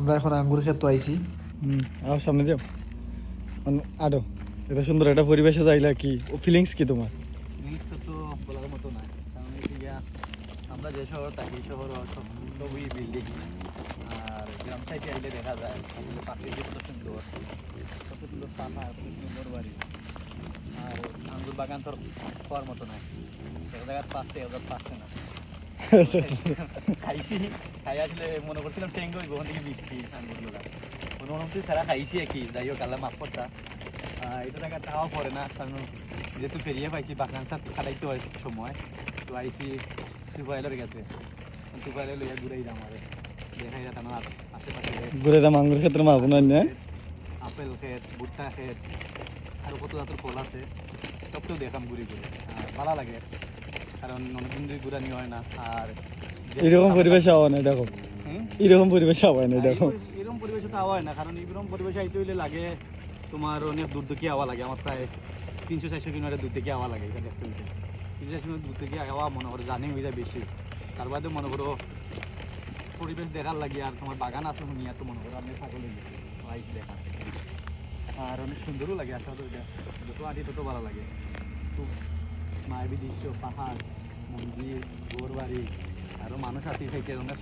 আমরা এখন আঙ্গুর ক্ষেত আইছি। আর সামনে যাও আরো এত সুন্দর একটা পরিবেশে যাইলা কি ফিলিংস কি তোমার? ফিলিংস তো বলার মতো না, কারণ আমরা যে শহর থাকি শহর সবই বিল্ডিং, আর গ্রাম সাইডে আইলে দেখা যায় আসলে প্রাকৃতিক কত সুন্দর, কত সুন্দর পাহাড়, কত সুন্দর বাড়ি। আর আঙ্গুর বাগান তোর হওয়ার মতো নাই, এক জায়গায় পাচ্ছে ওদের পাচ্ছে না। খাইছি, খাই আসলে মনে করছিলাম ট্যাঙ্গ হইব, ওখান থেকে বৃষ্টি আঙ্গুর গাছ কোনো অনুমতি ছাড়া খাইছি আর কি। যাই হোক আল্লাহ মাফ করতা, এটা জায়গা তাও পড়ে না, কারণ যেহেতু ফেরিয়ে পাইছি বাগান সাথ খাটাইতে হয় সময়, তো আইসি সুপাইলের গেছে, সুপাইলে লইয়া ঘুরাই দাম আরে দেখাই যেতাম আশেপাশে ঘুরে দাম আঙ্গুর ক্ষেত্রে মাঝে নয় না আপেল ক্ষেত, ভুট্টা ক্ষেত, আরও কত জাতের ফল আছে সবটাও দেখাম ঘুরে ঘুরে। ভালো লাগে, কারণ অনেকদিন ধরে ঘুরানি হয় না। আর এরকম পরিবেশে আওয়া নাই দেখো, এরকম পরিবেশে আওয়া নাই দেখো। এরকম পরিবেশে তো আওয়া হয় না, কারণ এরকম পরিবেশে আইতে হইলে লাগে তোমার অনেক দূর থেকে আওয়া লাগে। আমার প্রায় 300-400 কিলোমিটার দূর থেকে আওয়া লাগে এটা দেখতে হইতে। 300-400 কিলোমিটার দূর থেকে আওয়া মনে করো জানি হয়ে যায় বেশি, তার বাদে মনে করো পরিবেশ দেখার লাগে। আর তোমার বাগান আছে শুনিয়া তো মনে করো আপনি ছাগলে গেছি আইসি দেখা, আর অনেক সুন্দরও লাগে। আসলে যত আঁটি তত ভালো লাগে। খুব মায়াবী দৃশ্য, পাহাড়, মন্দির, ঘর বাড়ি, আরও মানুষ আছে থেকে অনেক